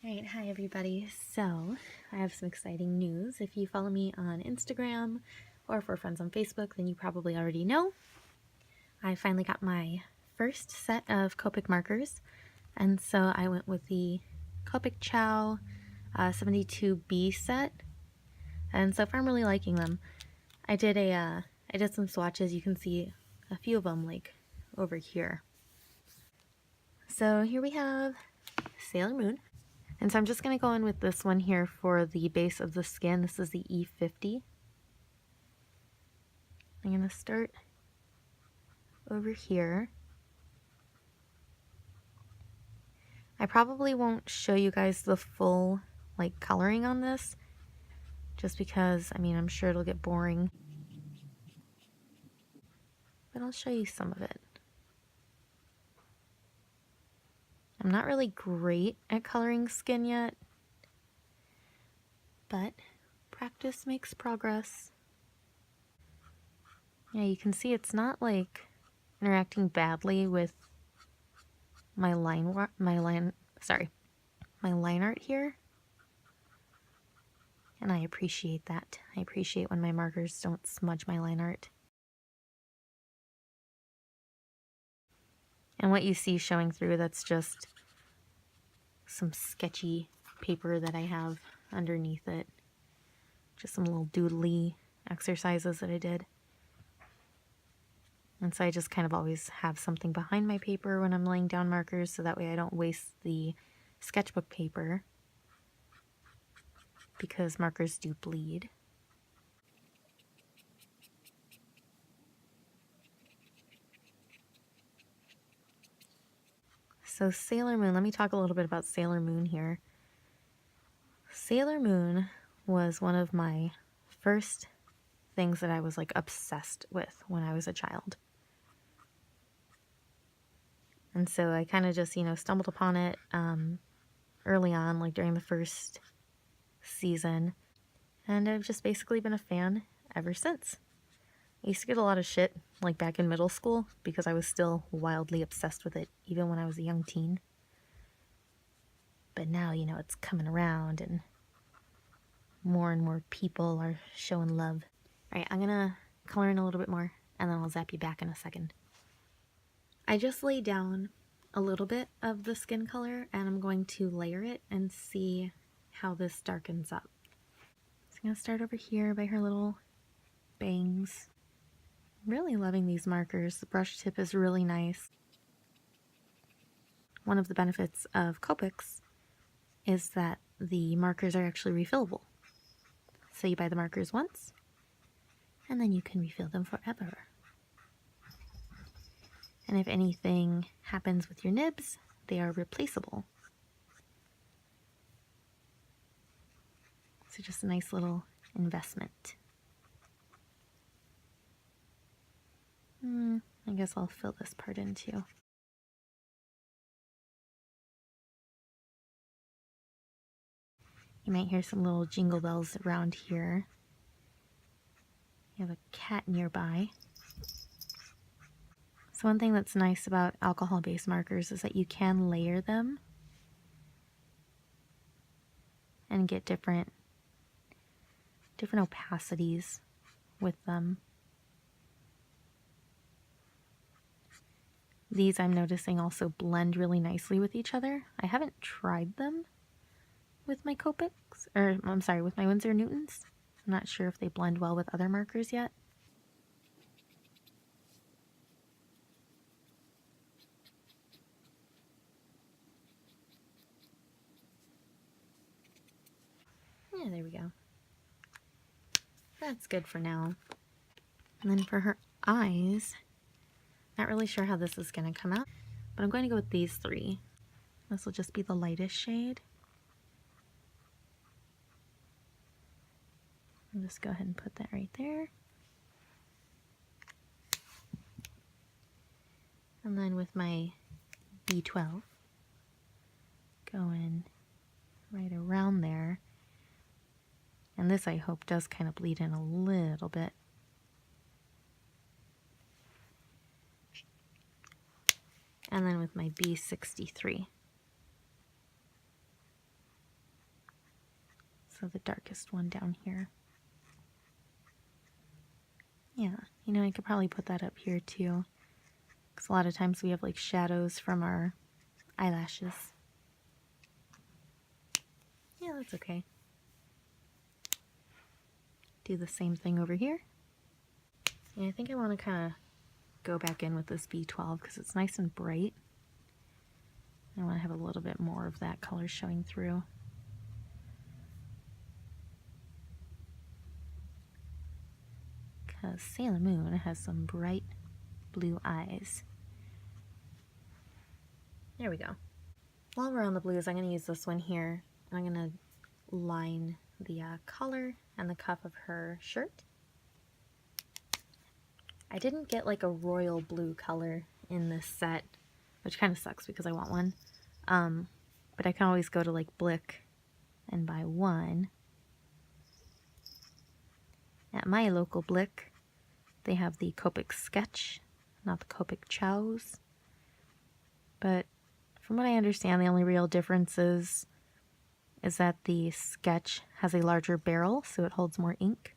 Alright, hi everybody. So, I have some exciting news. If you follow me on Instagram or if we're friends on Facebook, then you probably already know. I finally got my first set of Copic markers, and so I went with the Copic Chow 72B set, and so far I'm really liking them. I did some swatches. You can see a few of them like over here. So here we have Sailor Moon. And so I'm just going to go in with this one here for the base of the skin. This is the E50. I'm going to start over here. I probably won't show you guys the full coloring on this, just because, I'm sure it'll get boring. But I'll show you some of it. I'm not really great at coloring skin yet, but practice makes progress. Yeah, you can see it's not interacting badly with my line art here. And I appreciate that. I appreciate when my markers don't smudge my line art. And what you see showing through, that's just some sketchy paper that I have underneath it. Just some little doodly exercises that I did. And so I just kind of always have something behind my paper when I'm laying down markers, so that way I don't waste the sketchbook paper, because markers do bleed. So Sailor Moon, let me talk a little bit about Sailor Moon here. Sailor Moon was one of my first things that I was obsessed with when I was a child. And so I kind of just, stumbled upon it early on, during the first season. And I've just basically been a fan ever since. I used to get a lot of shit, back in middle school, because I was still wildly obsessed with it, even when I was a young teen. But now, it's coming around, and more people are showing love. Alright, I'm gonna color in a little bit more, and then I'll zap you back in a second. I just laid down a little bit of the skin color, and I'm going to layer it and see how this darkens up. So I'm going to start over here by her little bangs. Really loving these markers. The brush tip is really nice. One of the benefits of Copics is that the markers are actually refillable. So you buy the markers once, and then you can refill them forever. And if anything happens with your nibs, they are replaceable. So just a nice little investment. I guess I'll fill this part in too. You might hear some little jingle bells around here. You have a cat nearby. So one thing that's nice about alcohol-based markers is that you can layer them and get different opacities with them. These, I'm noticing, also blend really nicely with each other. I haven't tried them with my Copics, or I'm sorry, with my Winsor Newtons. I'm not sure if they blend well with other markers yet. Yeah, there we go. That's good for now. And then for her eyes, not really sure how this is going to come out, but I'm going to go with these three. This will just be the lightest shade. I'll just go ahead and put that right there. And then with my B12, going right around there. And this, I hope, does kind of bleed in a little bit. And then with my B63. So the darkest one down here. Yeah, you know, I could probably put that up here too, because a lot of times we have like shadows from our eyelashes. Yeah, that's okay. Do the same thing over here. And I think I want to kind of go back in with this B12 because it's nice and bright. I want to have a little bit more of that color showing through. Because Sailor Moon has some bright blue eyes. There we go. While we're on the blues, I'm going to use this one here. I'm going to line the collar and the cuff of her shirt. I didn't get like a royal blue color in this set, which kind of sucks because I want one. But I can always go to like Blick and buy one. At my local Blick, they have the Copics Sketch, not the Copic Chows. But from what I understand, the only real difference is that the Sketch has a larger barrel, so it holds more ink.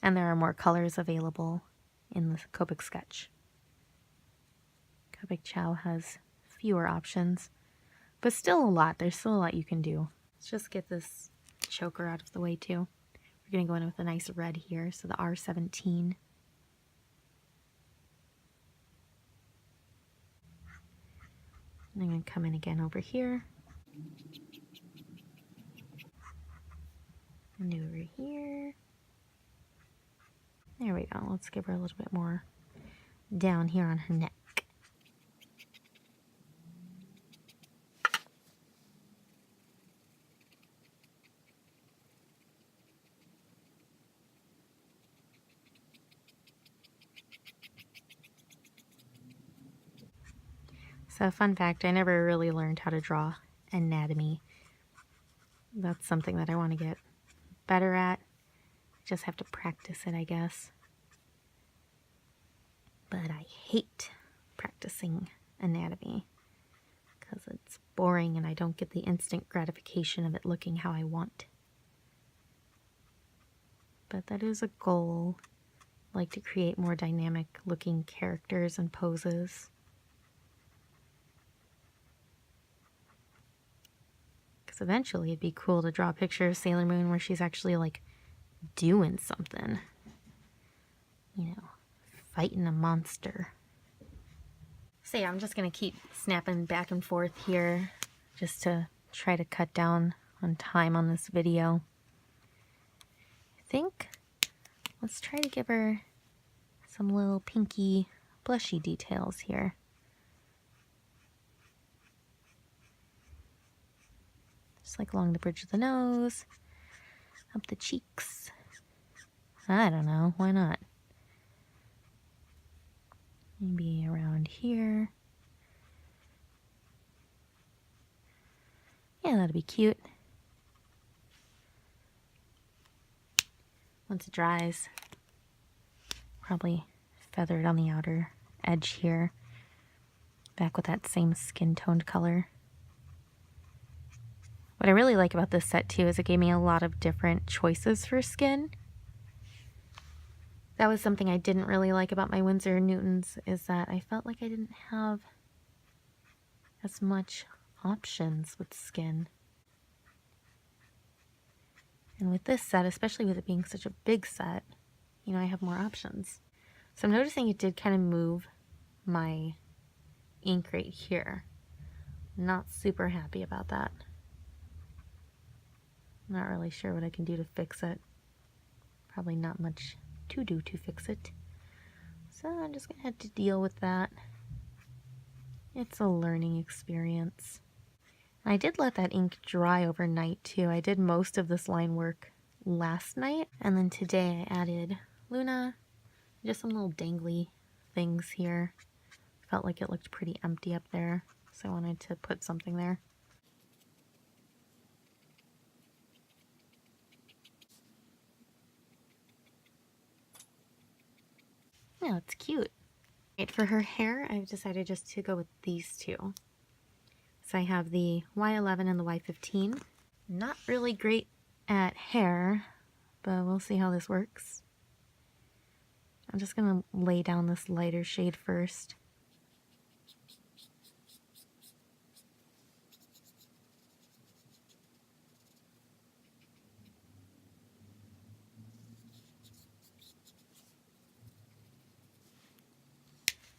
And there are more colors available in the Copic Sketch. Copic Chow has fewer options, but still a lot. There's still a lot you can do. Let's just get this choker out of the way too. We're going to go in with a nice red here, so the R17. And I'm going to come in again over here. And over here. There we go. Let's give her a little bit more down here on her neck. So fun fact, I never really learned how to draw anatomy. That's something that I want to get better at. Just have to practice it, I guess. But I hate practicing anatomy because it's boring and I don't get the instant gratification of it looking how I want. But that is a goal. I like to create more dynamic looking characters and poses. Because eventually it'd be cool to draw a picture of Sailor Moon where she's actually like doing something. You know, fighting a monster. So yeah, I'm just going to keep snapping back and forth here just to try to cut down on time on this video. I think let's try to give her some little pinky blushy details here. Just like along the bridge of the nose, up the cheeks. I don't know, why not? Maybe around here. Yeah, that'd be cute. Once it dries, probably feather it on the outer edge here. Back with that same skin toned color. What I really like about this set too is it gave me a lot of different choices for skin. That was something I didn't really like about my Winsor & Newtons, is that I felt like I didn't have as much options with skin. And with this set, especially with it being such a big set, you know, I have more options. So I'm noticing it did kind of move my ink right here. Not super happy about that. Not really sure what I can do to fix it. Probably not much to do to fix it. So I'm just gonna have to deal with that. It's a learning experience. I did let that ink dry overnight too. I did most of this line work last night, and then today I added Luna, just some little dangly things here. Felt like it looked pretty empty up there, so I wanted to put something there. Yeah, it's cute. Right, for her hair, I've decided just to go with these two. So I have the Y11 and the Y15. Not really great at hair, but we'll see how this works. I'm just going to lay down this lighter shade first.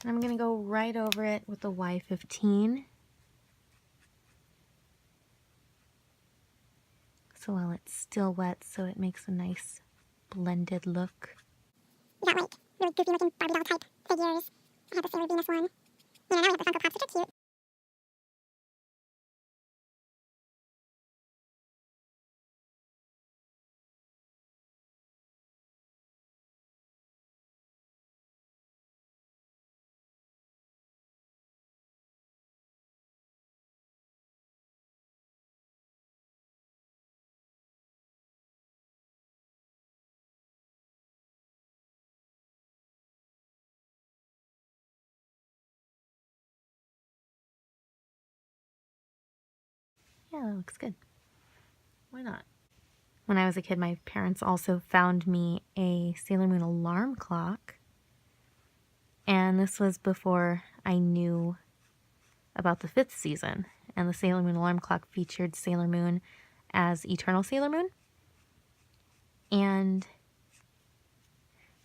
I'm going to go right over it with the Y15. So while it's still wet, so it makes a nice blended look. We got like really goofy looking Barbie doll type figures. I have the Sailor Venus one. You know, now we have the Funko Pops, which are cute. Yeah, that looks good. Why not? When I was a kid, my parents also found me a Sailor Moon alarm clock. And this was before I knew about the 5th season. And the Sailor Moon alarm clock featured Sailor Moon as Eternal Sailor Moon. And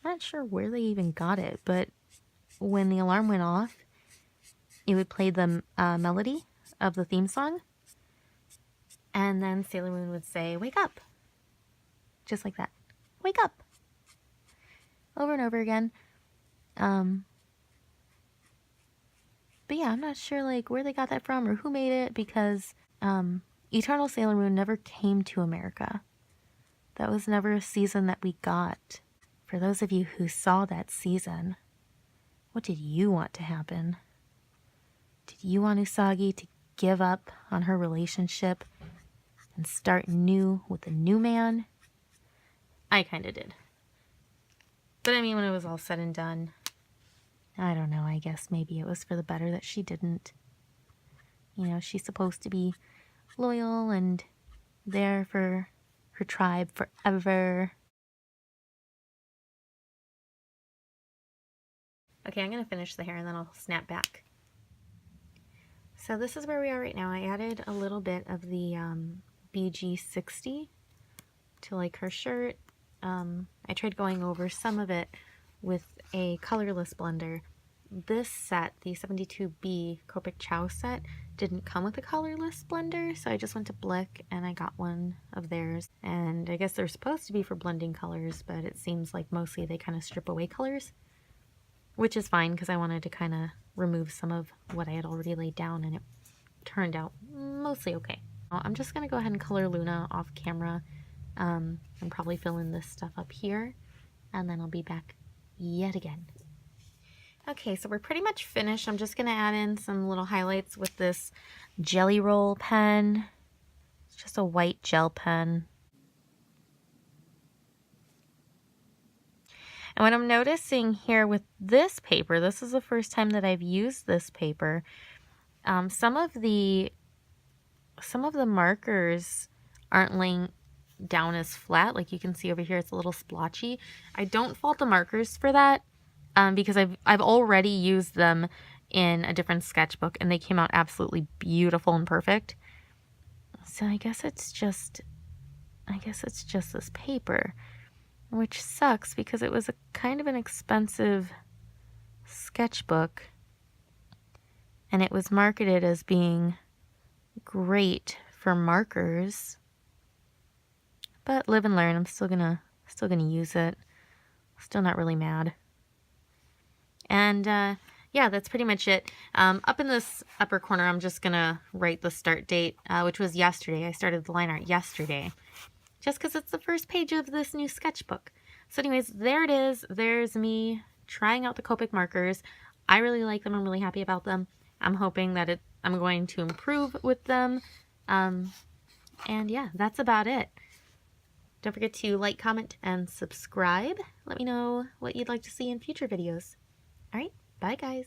I'm not sure where they even got it, but when the alarm went off, it would play the melody of the theme song. And then Sailor Moon would say, "Wake up." Just like that. "Wake up." Over and over again. But yeah, I'm not sure like where they got that from or who made it, because Eternal Sailor Moon never came to America. That was never a season that we got. For those of you who saw that season, what did you want to happen? Did you want Usagi to give up on her relationship and start new with a new man? I kind of did. But I mean, when it was all said and done, I don't know, I guess maybe it was for the better that she didn't. You know, she's supposed to be loyal and there for her tribe forever. Okay, I'm going to finish the hair and then I'll snap back. So this is where we are right now. I added a little bit of the BG60 to like her shirt. I tried going over some of it with a colorless blender. This set, the 72B Copic Chow set, didn't come with a colorless blender, so I just went to Blick and I got one of theirs. And I guess they're supposed to be for blending colors, but it seems like mostly they kind of strip away colors, which is fine because I wanted to kind of remove some of what I had already laid down, and it turned out mostly okay. I'm just going to go ahead and color Luna off camera and probably fill in this stuff up here, and then I'll be back yet again. Okay, so we're pretty much finished. I'm just going to add in some little highlights with this Jelly Roll pen. It's just a white gel pen. And what I'm noticing here with this paper, this is the first time that I've used this paper, some of the markers aren't laying down as flat. Like you can see over here, it's a little splotchy. I don't fault the markers for that. Because I've already used them in a different sketchbook and they came out absolutely beautiful and perfect. So I guess it's just this paper, which sucks because it was a kind of an expensive sketchbook and it was marketed as being great for markers. But live and learn. I'm still gonna use it. Still not really mad. And yeah, that's pretty much it. Up in this upper corner, I'm just going to write the start date, which was yesterday. I started the line art yesterday, just because it's the first page of this new sketchbook. So anyways, there it is. There's me trying out the Copic markers. I really like them. I'm really happy about them. I'm hoping that I'm going to improve with them. And yeah, that's about it. Don't forget to like, comment, and subscribe. Let me know what you'd like to see in future videos. All right, bye guys.